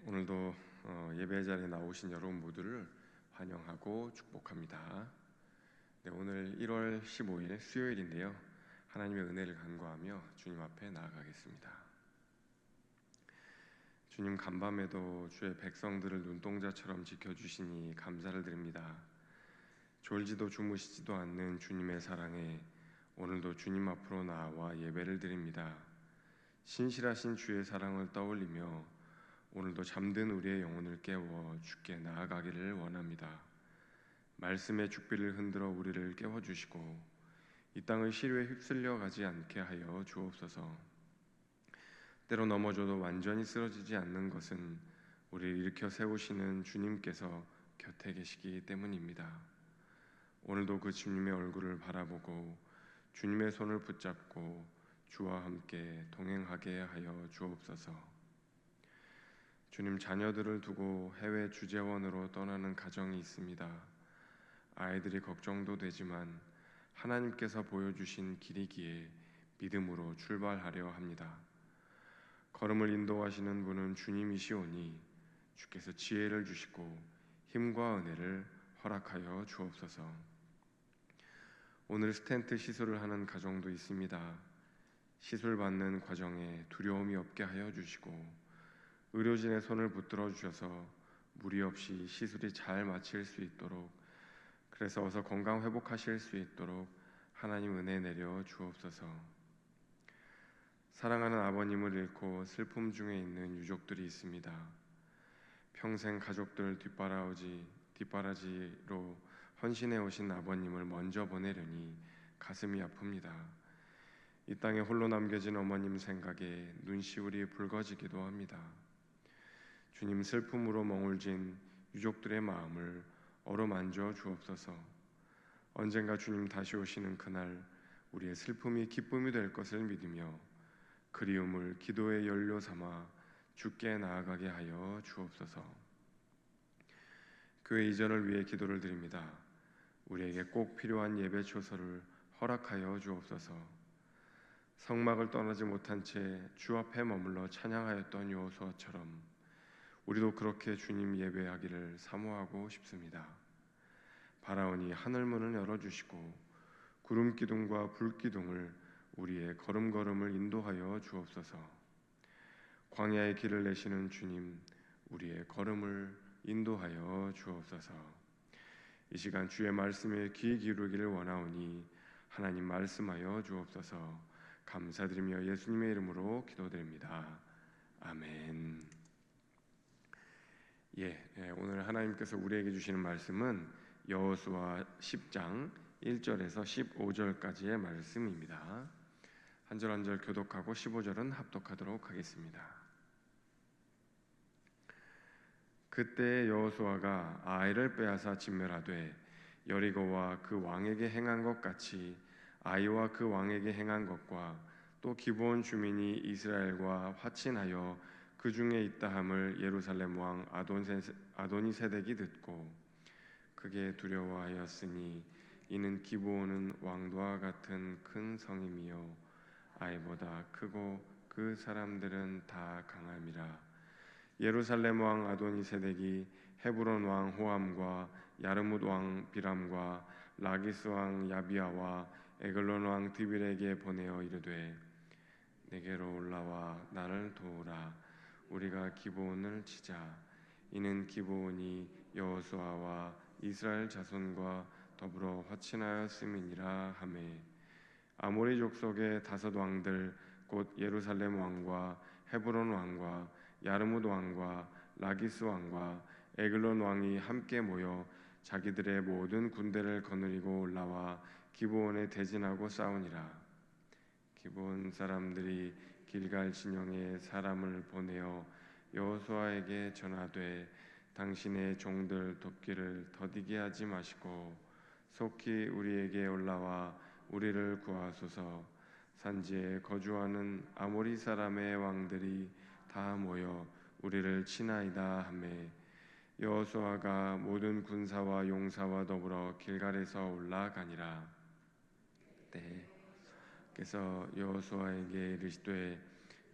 오늘도 예배 자리에 나오신 여러분 모두를 환영하고 축복합니다. 오늘 1월 15일 수요일인데요. 하나님의 은혜를 간구하며 주님 앞에 나아가겠습니다. 주님, 간밤에도 주의 백성들을 눈동자처럼 지켜주시니 감사를 드립니다. 졸지도 주무시지도 않는 주님의 사랑에 오늘도 주님 앞으로 나와 예배를 드립니다. 신실하신 주의 사랑을 떠올리며 오늘도 잠든 우리의 영혼을 깨워 주께 나아가기를 원합니다. 말씀의 죽비를 흔들어 우리를 깨워주시고 이 땅의 시류에 휩쓸려 가지 않게 하여 주옵소서. 때로 넘어져도 완전히 쓰러지지 않는 것은 우리를 일으켜 세우시는 주님께서 곁에 계시기 때문입니다. 오늘도 그 주님의 얼굴을 바라보고 주님의 손을 붙잡고 주와 함께 동행하게 하여 주옵소서. 주님, 자녀들을 두고 해외 주재원으로 떠나는 가정이 있습니다. 아이들이 걱정도 되지만 하나님께서 보여주신 길이기에 믿음으로 출발하려 합니다. 걸음을 인도하시는 분은 주님이시오니 주께서 지혜를 주시고 힘과 은혜를 허락하여 주옵소서. 오늘 스텐트 시술을 하는 가정도 있습니다. 시술 받는 과정에 두려움이 없게 하여 주시고 의료진의 손을 붙들어 주셔서 무리 없이 시술이 잘 마칠 수 있도록, 그래서 어서 건강 회복하실 수 있도록 하나님 은혜 내려 주옵소서. 사랑하는 아버님을 잃고 슬픔 중에 있는 유족들이 있습니다. 평생 가족들 뒷바라지로 헌신해 오신 아버님을 먼저 보내려니 가슴이 아픕니다. 이 땅에 홀로 남겨진 어머님 생각에 눈시울이 붉어지기도 합니다. 주님, 슬픔으로 멍울진 유족들의 마음을 어루만져 주옵소서. 언젠가 주님 다시 오시는 그날 우리의 슬픔이 기쁨이 될 것을 믿으며 그리움을 기도의 연료 삼아 주께 나아가게 하여 주옵소서. 교회 이전을 위해 기도를 드립니다. 우리에게 꼭 필요한 예배 초소를 허락하여 주옵소서. 성막을 떠나지 못한 채 주 앞에 머물러 찬양하였던 여호수아처럼 우리도 그렇게 주님 예배하기를 사모하고 싶습니다. 바라오니 하늘문을 열어주시고 구름 기둥과 불 기둥을 우리의 걸음걸음을 인도하여 주옵소서. 광야의 길을 내시는 주님, 우리의 걸음을 인도하여 주옵소서. 이 시간 주의 말씀에 귀 기울이기를 원하오니 하나님 말씀하여 주옵소서. 감사드리며 예수님의 이름으로 기도드립니다. 아멘. 오늘 하나님께서 우리에게 주시는 말씀은 여호수아 10장 1절에서 15절까지의 말씀입니다. 한 절 한 절 교독하고 15절은 합독하도록 하겠습니다. 그때 여호수아가 아이를 빼앗아 진멸하되 여리고와 그 왕에게 행한 것 같이 아이와 그 왕에게 행한 것과 또 기브온 주민이 이스라엘과 화친하여 그 중에 있다함을 예루살렘 왕 아도니세덱이 듣고 크게 두려워하였으니 이는 기브온은 왕도와 같은 큰 성임이요 아이보다 크고 그 사람들은 다 강함이라. 예루살렘 왕 아도니세덱이 헤브론 왕 호함과 야르뭇 왕 비람과 라기스 왕 야비아와 에글론 왕 드빌에게 보내어 이르되 내게로 올라와 나를 도우라. 우리가 기브온을 치자. 이는 기브온이 여호수아와 이스라엘 자손과 더불어 화친하였음이니라 하매 아모리 족속의 5 왕들 곧 예루살렘 왕과 헤브론 왕과 야르뭇 왕과 라기스 왕과 에글론 왕이 함께 모여 자기들의 모든 군대를 거느리고 올라와 기브온에 대진하고 싸우니라. 기브온 사람들이 길갈 진영에 사람을 보내어 여호수아에게 전하되 당신의 종들 돕기를 더디게 하지 마시고 속히 우리에게 올라와 우리를 구하소서. 산지에 거주하는 아모리 사람의 왕들이 다 모여 우리를 치나이다 하매 여호수아가 모든 군사와 용사와 더불어 길갈에서 올라가니라. 네. 그래서 여호수아에게 이르시되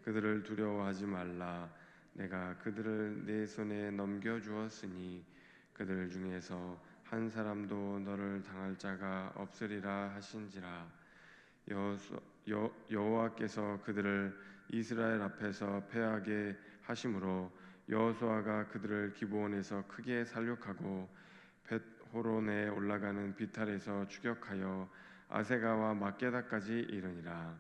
그들을 두려워하지 말라. 내가 그들을 내 손에 넘겨 주었으니 그들 중에서 한 사람도 너를 당할 자가 없으리라 하신지라. 여호와께서 그들을 이스라엘 앞에서 패하게 하심으로 여호수아가 그들을 기브온에서 크게 살육하고 벳호론에 올라가는 비탈에서 추격하여 아세가와 막게다까지 이르니라.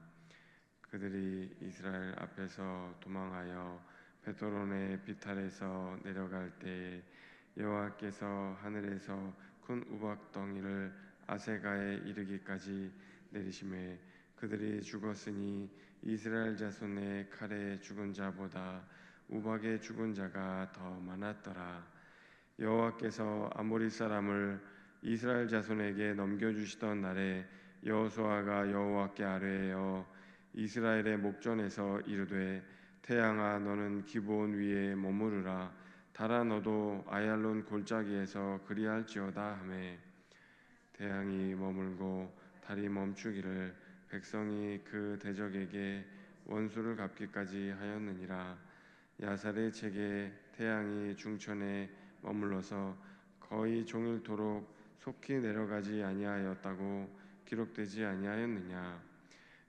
그들이 이스라엘 앞에서 도망하여 벳호론의 비탈에서 내려갈 때 여호와께서 하늘에서 큰 우박덩이를 아세가에 이르기까지 내리심에 그들이 죽었으니 이스라엘 자손의 칼에 죽은 자보다 우박에 죽은 자가 더 많았더라. 여호와께서 아모리 사람을 이스라엘 자손에게 넘겨주시던 날에 여호수아가 여호와께 아뢰어 이스라엘의 목전에서 이르되 태양아 너는 기브온 위에 머무르라. 달아 너도 아얄론 골짜기에서 그리할지어다 하매 태양이 머물고 달이 멈추기를 백성이 그 대적에게 원수를 갚기까지 하였느니라. 야살의 책에 태양이 중천에 머물러서 거의 종일토록 속히 내려가지 아니하였다고 기록되지 아니하였느냐.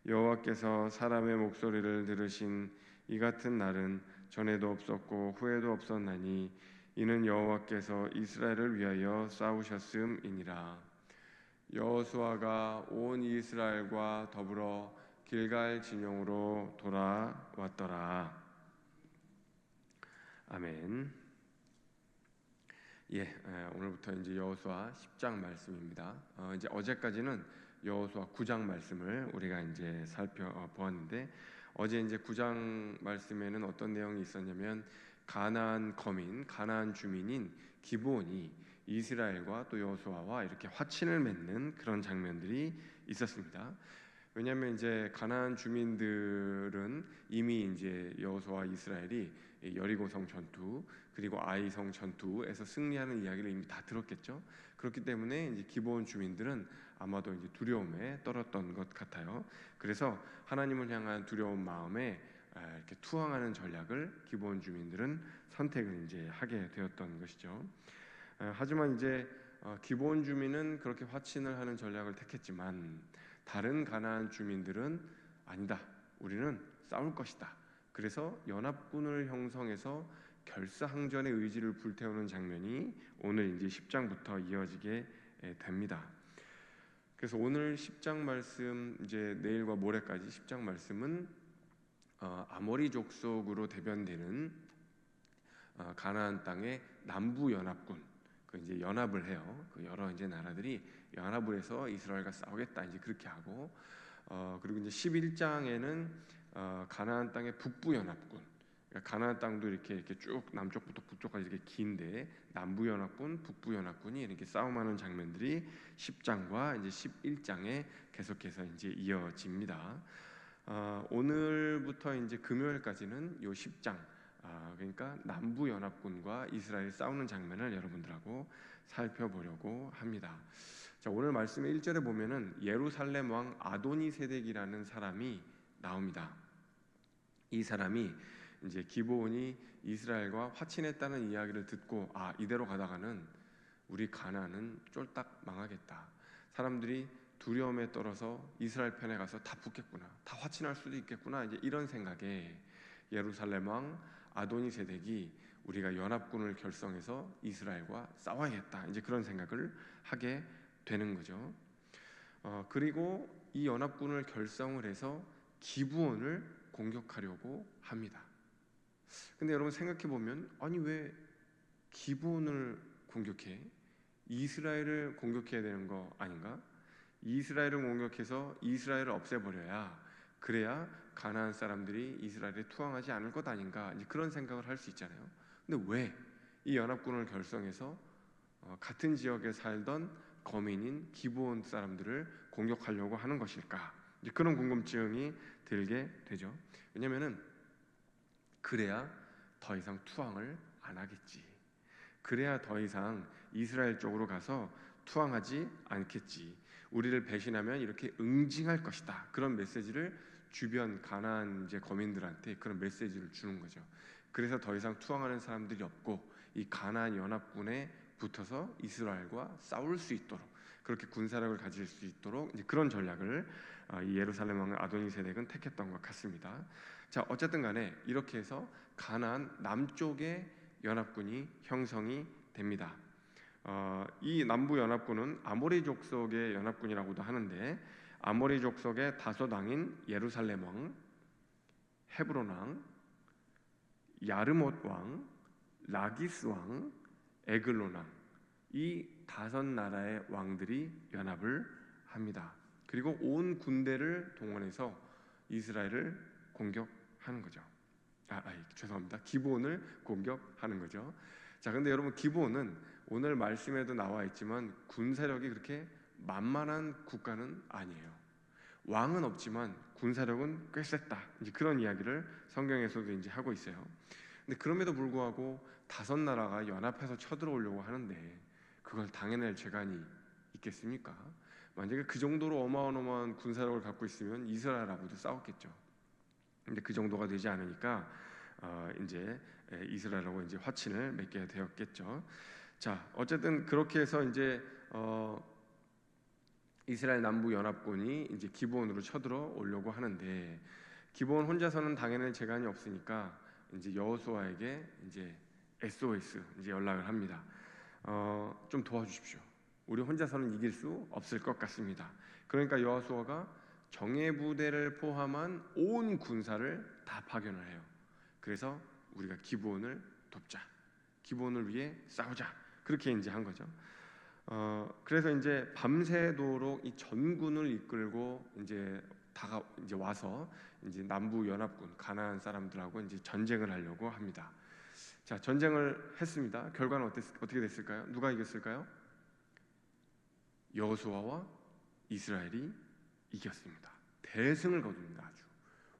여호와께서 사람의 목소리를 들으신 이 같은 날은 전에도 없었고 후에도 없었나니 이는 여호와께서 이스라엘을 위하여 싸우셨음이니라. 여호수아가 온 이스라엘과 더불어 길갈 진영으로 돌아왔더라. 아멘. 오늘부터 이제 여호수아 10장 말씀입니다. 이제 어제까지는 여호수아 9장 말씀을 우리가 이제 살펴보았는데 어제 이제 9장 말씀에는 어떤 내용이 있었냐면 가나안 거민, 가나안 주민인 기브온이 이스라엘과 또 여호수아와 이렇게 화친을 맺는 그런 장면들이 있었습니다. 왜냐하면 이제 가나안 주민들은 이미 이제 여호수아와 이스라엘이 여리고성 전투 그리고 아이성 전투에서 승리하는 이야기를 이미 다 들었겠죠. 그렇기 때문에 이제 기브온 주민들은 아마도 이제 두려움에 떨었던 것 같아요. 그래서 하나님을 향한 두려운 마음에 이렇게 투항하는 전략을 기브온 주민들은 선택을 이제 하게 되었던 것이죠. 하지만 이제 기브온 주민은 그렇게 화친을 하는 전략을 택했지만 다른 가나안 주민들은 아니다. 우리는 싸울 것이다. 그래서 연합군을 형성해서 결사항전의 의지를 불태우는 장면이 오늘 이제 10장부터 이어지게 됩니다. 그래서 오늘 10장 말씀 이제 내일과 모레까지 10장 말씀은 아모리 족속으로 대변되는 가나안 땅의 남부 연합군 그 이제 연합을 해요. 그 여러 이제 나라들이 연합을 해서 이스라엘과 싸우겠다 이제 그렇게 하고 그리고 이제 11장에는 가나안 땅의 북부 연합군 그러니까 가나안 땅도 이렇게 쭉 남쪽부터 북쪽까지 이렇게 긴데 남부 연합군, 북부 연합군이 이렇게 싸움하는 장면들이 10장과 이제 11장에 계속해서 이제 이어집니다. 오늘부터 이제 금요일까지는 요 10장 그러니까 남부 연합군과 이스라엘이 싸우는 장면을 여러분들하고 살펴보려고 합니다. 자, 오늘 말씀의 1절에 보면은 예루살렘 왕 아도니세덱이라는 사람이 나옵니다. 이 사람이 이제 기브온이 이스라엘과 화친했다는 이야기를 듣고 이대로 가다가는 우리 가나안은 쫄딱 망하겠다. 사람들이 두려움에 떨어서 이스라엘 편에 가서 다 붙겠구나. 다 화친할 수도 있겠구나. 이제 이런 생각에 예루살렘 왕 아도니세덱이 우리가 연합군을 결성해서 이스라엘과 싸워야겠다. 이제 그런 생각을 하게 되는 거죠. 그리고 이 연합군을 결성을 해서 기브온을 공격하려고 합니다. 근데 여러분 생각해 보면 아니 왜 기브온을 공격해? 이스라엘을 공격해야 되는 거 아닌가? 이스라엘을 공격해서 이스라엘을 없애버려야 그래야 가나안 사람들이 이스라엘에 투항하지 않을 것 아닌가? 이제 그런 생각을 할 수 있잖아요. 근데 왜 이 연합군을 결성해서 같은 지역에 살던 거민인 기브온 사람들을 공격하려고 하는 것일까? 이제 그런 궁금증이 들게 되죠. 왜냐면은 그래야 더 이상 투항을 안 하겠지. 그래야 더 이상 이스라엘 쪽으로 가서 투항하지 않겠지. 우리를 배신하면 이렇게 응징할 것이다. 그런 메시지를 주변 가나안 이제 거민들한테 그런 메시지를 주는 거죠. 그래서 더 이상 투항하는 사람들이 없고 이 가나안 연합군에 붙어서 이스라엘과 싸울 수 있도록, 그렇게 군사력을 가질 수 있도록 이제 그런 전략을 이 예루살렘 왕 아도니세덱은 택했던 것 같습니다. 자, 어쨌든 간에 이렇게 해서 가나안 남쪽의 연합군이 형성이 됩니다. 이 남부 연합군은 아모리 족속의 연합군이라고도 하는데, 아모리 족속의 다섯 왕인 예루살렘 왕, 헤브론 왕, 야르못 왕, 라기스 왕, 에글론 왕, 이 다섯 나라의 왕들이 연합을 합니다. 그리고 온 군대를 동원해서 이스라엘을 공격하는 거죠. 죄송합니다. 기브온을 공격하는 거죠. 자, 근데 여러분, 기브온은 오늘 말씀에도 나와 있지만 군사력이 그렇게 만만한 국가는 아니에요. 왕은 없지만 군사력은 꽤 셌다. 이제 그런 이야기를 성경에서도 이제 하고 있어요. 근데 그럼에도 불구하고 다섯 나라가 연합해서 쳐들어오려고 하는데 그걸 당해낼 재간이 있겠습니까? 만약에 그 정도로 어마어마한 군사력을 갖고 있으면 이스라엘하고도 싸웠겠죠. 근데 그 정도가 되지 않으니까 이제 이스라엘하고 이제 화친을 맺게 되었겠죠. 자, 어쨌든 그렇게 해서 이제 이스라엘 남부 연합군이 이제 기브온으로 쳐들어 오려고 하는데, 기브온 혼자서는 당연히 재간이 없으니까 이제 여호수아에게 이제 SOS 이제 연락을 합니다. 좀 도와주십시오. 우리 혼자서는 이길 수 없을 것 같습니다. 그러니까 여호수아가 정예 부대를 포함한 온 군사를 다 파견을 해요. 그래서 우리가 기브온을 돕자, 기브온을 위해 싸우자, 그렇게 이제 한 거죠. 그래서 이제 밤새도록 이 전군을 이끌고 이제 와서 이제 남부 연합군 가나안 사람들하고 이제 전쟁을 하려고 합니다. 자, 전쟁을 했습니다. 결과는 어떻게 됐을까요? 누가 이겼을까요? 여호수아와 이스라엘이 이겼습니다. 대승을 거둡니다. 아주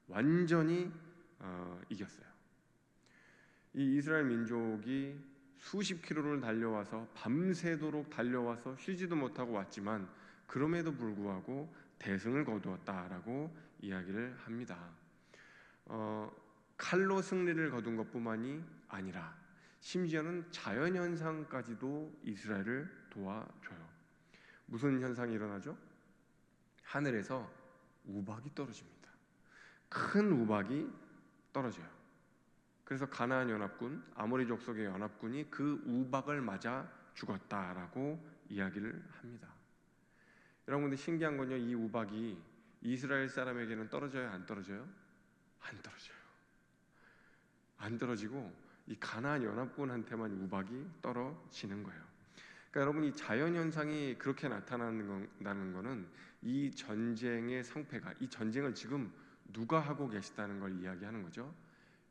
완전히 이겼어요. 이 이스라엘 민족이 수십 킬로를 달려와서 밤새도록 달려와서 쉬지도 못하고 왔지만 그럼에도 불구하고 대승을 거두었다라고 이야기를 합니다. 칼로 승리를 거둔 것뿐만이 아니라 심지어는 자연현상까지도 이스라엘을 도와줘요. 무슨 현상이 일어나죠? 하늘에서 우박이 떨어집니다. 큰 우박이 떨어져요. 그래서 가나안 연합군, 아모리 족속의 연합군이 그 우박을 맞아 죽었다라고 이야기를 합니다. 여러분들, 신기한 건요, 이 우박이 이스라엘 사람에게는 떨어져요, 안 떨어져요? 안 떨어져요. 안 떨어지고 이 가나안 연합군한테만 우박이 떨어지는 거예요. 그러니까 여러분, 이 자연 현상이 그렇게 나타나는 거는 이 전쟁의 성패가, 이 전쟁을 지금 누가 하고 계시다는 걸 이야기하는 거죠.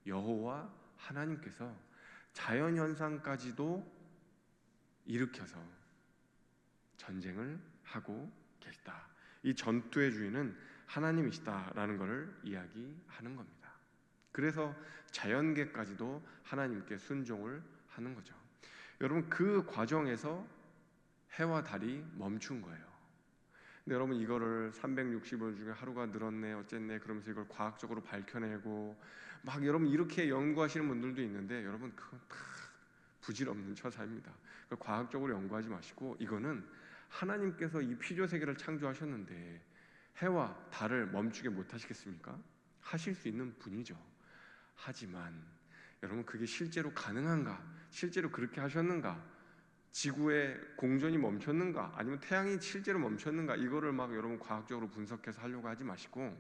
여호와 하나님께서 자연 현상까지도 일으켜서 전쟁을 하고 계시다. 이 전투의 주인은 하나님이시다라는 것을 이야기하는 겁니다. 그래서 자연계까지도 하나님께 순종을 하는 거죠. 여러분, 그 과정에서 해와 달이 멈춘 거예요. 근데 여러분, 이거를 360일 중에 하루가 늘었네 어쨌네 그러면서 이걸 과학적으로 밝혀내고 막 여러분 이렇게 연구하시는 분들도 있는데, 여러분 그건 다 부질없는 처사입니다. 그러니까 과학적으로 연구하지 마시고, 이거는 하나님께서 이 피조세계를 창조하셨는데 해와 달을 멈추게 못하시겠습니까? 하실 수 있는 분이죠. 하지만 여러분, 그게 실제로 가능한가? 실제로 그렇게 하셨는가? 지구의 공전이 멈췄는가? 아니면 태양이 실제로 멈췄는가? 이거를 막 여러분 과학적으로 분석해서 하려고 하지 마시고,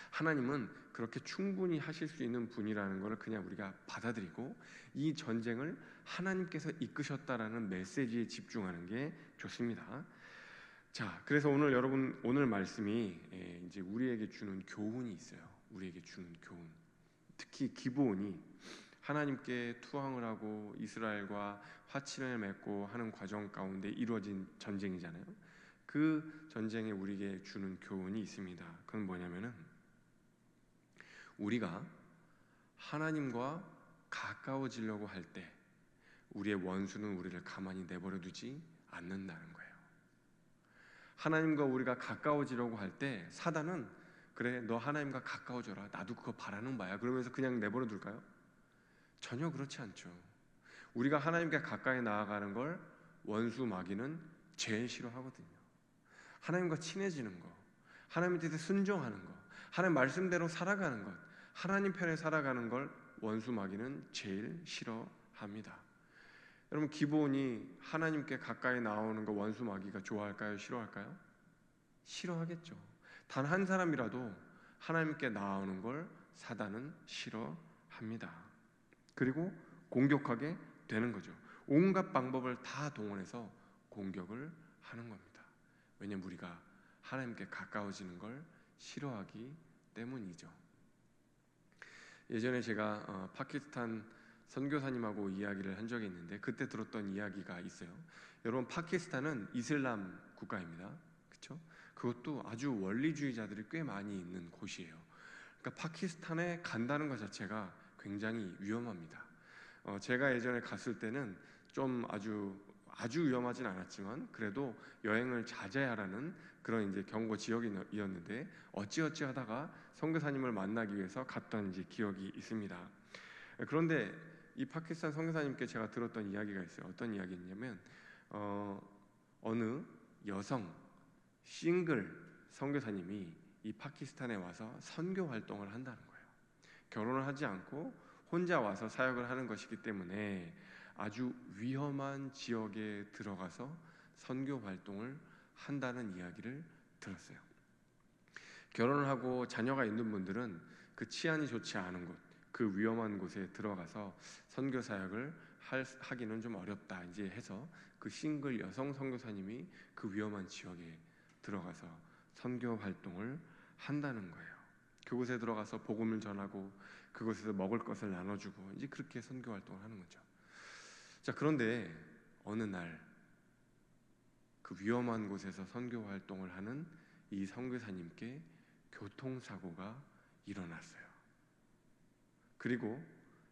하나님은 그렇게 충분히 하실 수 있는 분이라는 것을 그냥 우리가 받아들이고 이 전쟁을 하나님께서 이끄셨다라는 메시지에 집중하는 게 좋습니다. 자, 그래서 오늘 말씀이 이제 우리에게 주는 교훈이 있어요. 우리에게 주는 교훈. 특히 기브온이 하나님께 투항을 하고 이스라엘과 화친을 맺고 하는 과정 가운데 이루어진 전쟁이잖아요. 그 전쟁에 우리에게 주는 교훈이 있습니다. 그건 뭐냐면은, 우리가 하나님과 가까워지려고 할 때, 우리의 원수는 우리를 가만히 내버려 두지 않는다는 거예요. 하나님과 우리가 가까워지려고 할 때 사단은 그래, 너 하나님과 가까워져라, 나도 그거 바라는 바야, 그러면서 그냥 내버려 둘까요? 전혀 그렇지 않죠. 우리가 하나님께 가까이 나아가는 걸 원수 마귀는 제일 싫어하거든요. 하나님과 친해지는 거, 하나님 뜻에 순종하는 거, 하나님 말씀대로 살아가는 것, 하나님 편에 살아가는 걸 원수 마귀는 제일 싫어합니다. 여러분, 기본이 하나님께 가까이 나오는 거 원수 마귀가 좋아할까요? 싫어할까요? 싫어하겠죠. 단 한 사람이라도 하나님께 나오는 걸 사단은 싫어합니다. 그리고 공격하게 되는 거죠. 온갖 방법을 다 동원해서 공격을 하는 겁니다. 왜냐하면 우리가 하나님께 가까워지는 걸 싫어하기 때문이죠. 예전에 제가 파키스탄 선교사님하고 이야기를 한 적이 있는데 그때 들었던 이야기가 있어요. 여러분, 파키스탄은 이슬람 국가입니다. 그렇죠? 그것도 아주 원리주의자들이 꽤 많이 있는 곳이에요. 그러니까 파키스탄에 간다는 것 자체가 굉장히 위험합니다. 제가 예전에 갔을 때는 좀 아주 위험하진 않았지만 그래도 여행을 자제하라는 그런 이제 경고 지역이었는데 어찌어찌 하다가 선교사님을 만나기 위해서 갔던 이제 기억이 있습니다. 그런데 이 파키스탄 선교사님께 제가 들었던 이야기가 있어요. 어떤 이야기냐면 어느 여성 싱글 선교사님이 이 파키스탄에 와서 선교 활동을 한다는 거예요. 결혼을 하지 않고 혼자 와서 사역을 하는 것이기 때문에 아주 위험한 지역에 들어가서 선교 활동을 한다는 이야기를 들었어요. 결혼을 하고 자녀가 있는 분들은 그 치안이 좋지 않은 곳, 그 위험한 곳에 들어가서 선교 사역을 하기는 좀 어렵다 이제 해서 그 싱글 여성 선교사님이 그 위험한 지역에 들어가서 선교 활동을 한다는 거예요. 그곳에 들어가서 복음을 전하고 그곳에서 먹을 것을 나눠주고 이제 그렇게 선교 활동을 하는 거죠. 자, 그런데 어느 날 그 위험한 곳에서 선교 활동을 하는 이 선교사님께 교통사고가 일어났어요. 그리고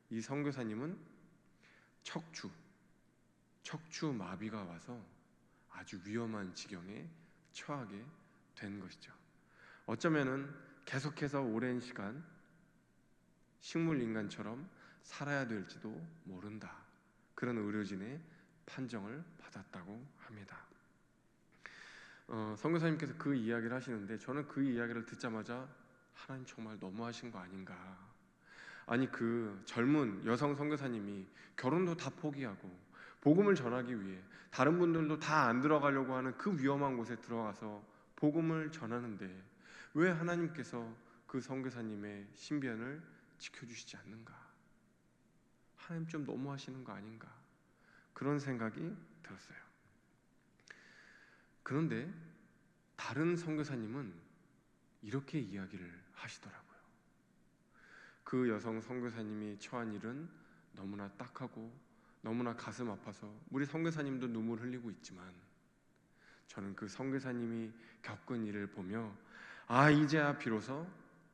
이 선교사님은 척추 마비가 와서 아주 위험한 지경에 처하게 된 것이죠. 어쩌면은 계속해서 오랜 시간 식물인간처럼 살아야 될지도 모른다. 그런 의료진의 판정을 받았다고 합니다. 선교사님께서 그 이야기를 하시는데 저는 그 이야기를 듣자마자 하나님 정말 너무하신 거 아닌가. 아니, 그 젊은 여성 선교사님이 결혼도 다 포기하고 복음을 전하기 위해 다른 분들도 다 안 들어가려고 하는 그 위험한 곳에 들어가서 복음을 전하는데 왜 하나님께서 그 선교사님의 신변을 지켜주시지 않는가? 하나님 좀 너무하시는 거 아닌가? 그런 생각이 들었어요. 그런데 다른 선교사님은 이렇게 이야기를 하시더라고요. 그 여성 선교사님이 처한 일은 너무나 딱하고 너무나 가슴 아파서 우리 선교사님도 눈물 흘리고 있지만 저는 그 선교사님이 겪은 일을 보며 이제야 비로소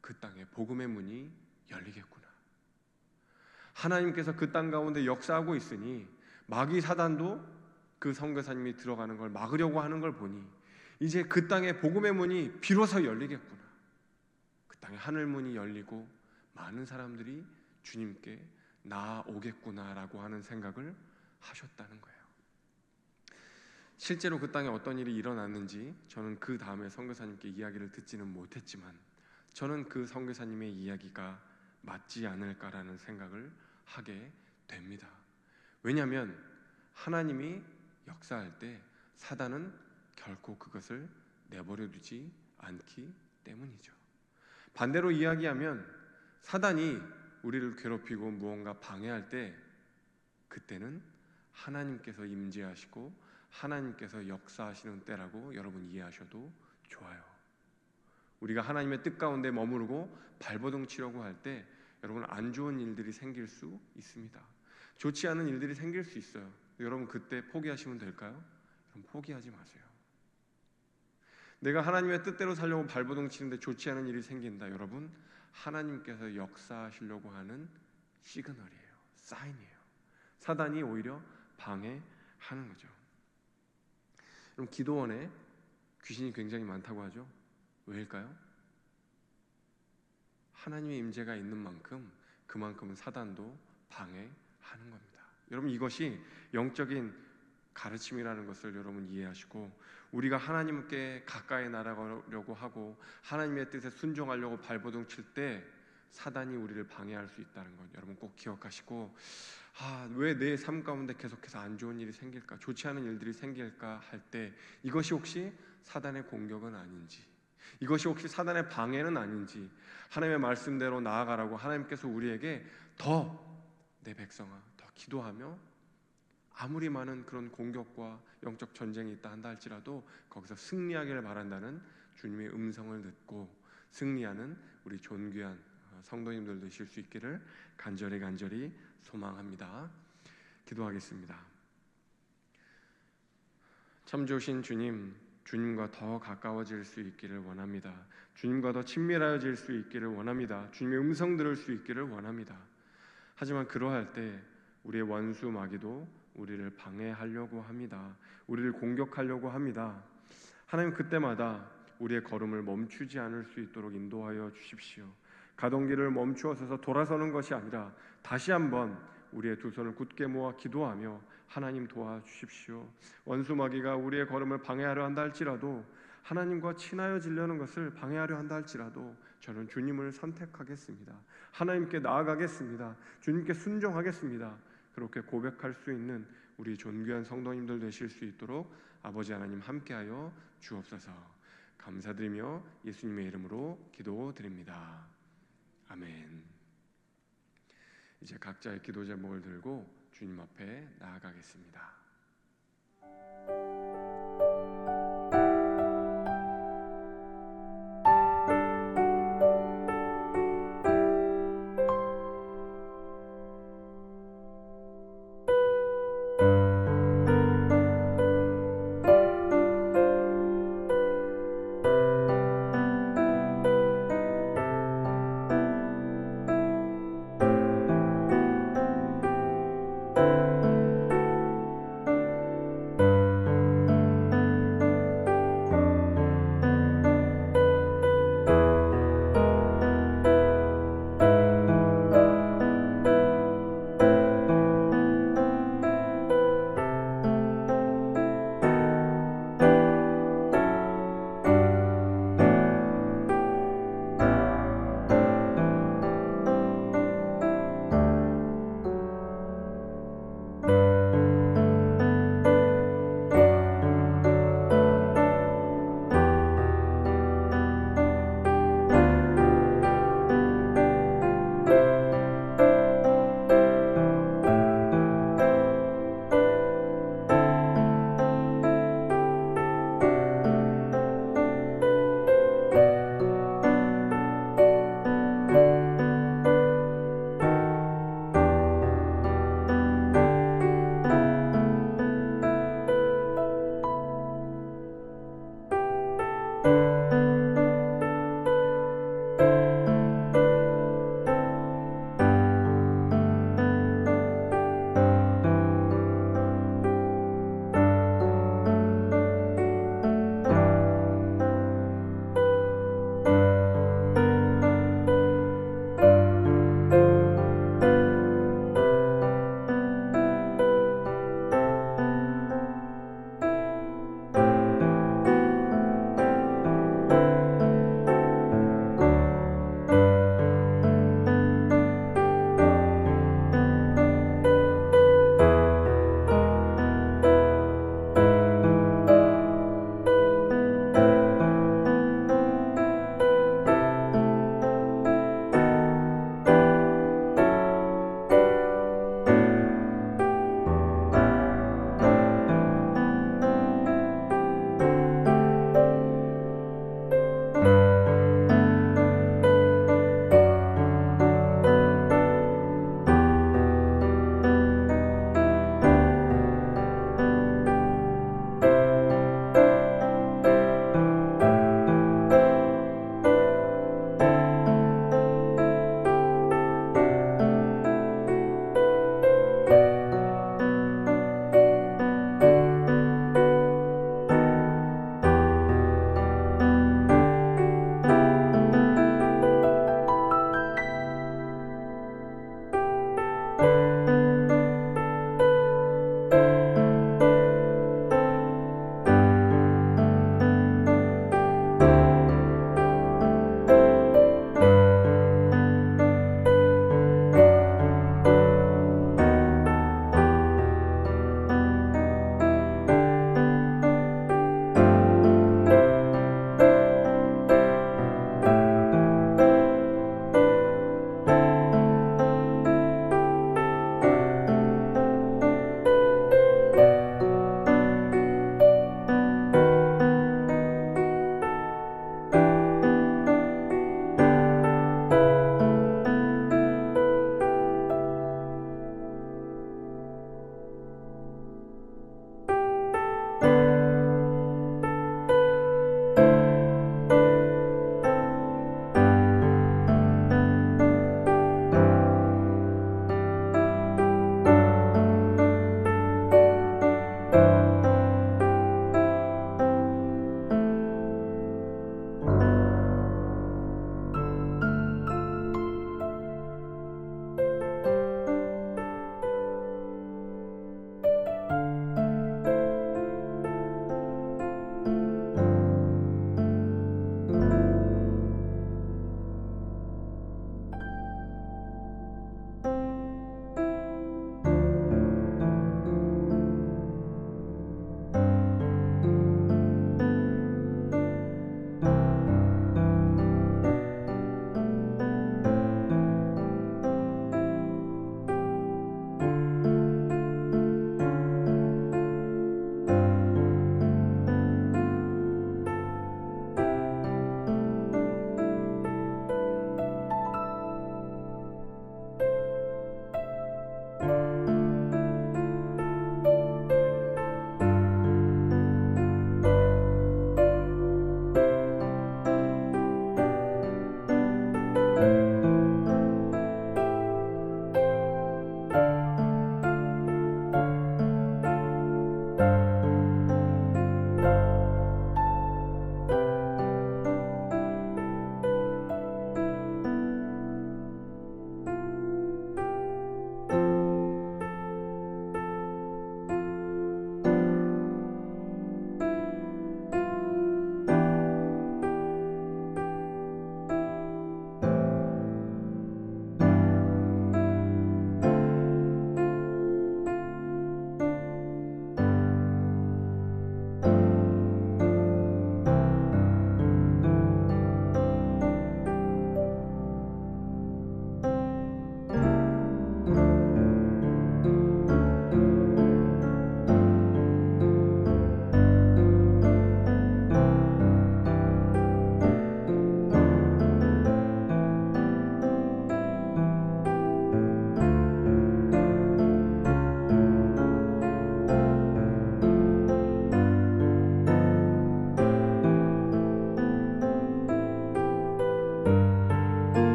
그 땅에 복음의 문이 열리겠구나. 하나님께서 그 땅 가운데 역사하고 있으니 마귀 사단도 그 선교사님이 들어가는 걸 막으려고 하는 걸 보니 이제 그 땅에 복음의 문이 비로소 열리겠구나. 그 땅에 하늘 문이 열리고 많은 사람들이 주님께 나아오겠구나라고 하는 생각을 하셨다는 거예요. 실제로 그 땅에 어떤 일이 일어났는지 저는 그 다음에 선교사님께 이야기를 듣지는 못했지만 저는 그 선교사님의 이야기가 맞지 않을까라는 생각을 하게 됩니다. 왜냐하면 하나님이 역사할 때 사단은 결코 그것을 내버려 두지 않기 때문이죠. 반대로 이야기하면 사단이 우리를 괴롭히고 무언가 방해할 때 그때는 하나님께서 임재하시고 하나님께서 역사하시는 때라고 여러분 이해하셔도 좋아요. 우리가 하나님의 뜻 가운데 머무르고 발버둥 치려고 할 때 여러분 안 좋은 일들이 생길 수 있습니다. 좋지 않은 일들이 생길 수 있어요. 여러분 그때 포기하시면 될까요? 그럼 포기하지 마세요. 내가 하나님의 뜻대로 살려고 발버둥 치는데 좋지 않은 일이 생긴다. 여러분 하나님께서 역사하시려고 하는 시그널이에요. 사인이에요. 사단이 오히려 방해하는 거죠. 그럼 기도원에 귀신이 굉장히 많다고 하죠. 왜일까요? 하나님의 임재가 있는 만큼 그만큼은 사단도 방해하는 겁니다. 여러분, 이것이 영적인 가르침이라는 것을 여러분 이해하시고, 우리가 하나님께 가까이 나아가려고 하고 하나님의 뜻에 순종하려고 발버둥 칠 때 사단이 우리를 방해할 수 있다는 것 여러분 꼭 기억하시고, 왜 내 삶 가운데 계속해서 안 좋은 일이 생길까, 좋지 않은 일들이 생길까 할 때 이것이 혹시 사단의 공격은 아닌지, 이것이 혹시 사단의 방해는 아닌지, 하나님의 말씀대로 나아가라고 하나님께서 우리에게 더 내 백성아 더 기도하며, 아무리 많은 그런 공격과 영적 전쟁이 있다 한다 할지라도 거기서 승리하기를 바란다는 주님의 음성을 듣고 승리하는 우리 존귀한 성도님들 되실 수 있기를 간절히 소망합니다. 기도하겠습니다. 참 좋으신 주님, 주님과 더 가까워질 수 있기를 원합니다. 주님과 더 친밀해질 수 있기를 원합니다. 주님의 음성 들을 수 있기를 원합니다. 하지만 그러할 때 우리의 원수 마귀도 우리를 방해하려고 합니다. 우리를 공격하려고 합니다. 하나님, 그때마다 우리의 걸음을 멈추지 않을 수 있도록 인도하여 주십시오. 가던 길을 멈추어서서 돌아서는 것이 아니라 다시 한번 우리의 두 손을 굳게 모아 기도하며 하나님 도와주십시오. 원수 마귀가 우리의 걸음을 방해하려 한다 할지라도, 하나님과 친하여지려는 것을 방해하려 한다 할지라도 저는 주님을 선택하겠습니다. 하나님께 나아가겠습니다. 주님께 순종하겠습니다. 그렇게 고백할 수 있는 우리 존귀한 성도님들 되실 수 있도록 아버지 하나님 함께하여 주옵소서. 감사드리며 예수님의 이름으로 기도드립니다. 아멘. 이제 각자의 기도 제목을 들고 주님 앞에 나아가겠습니다.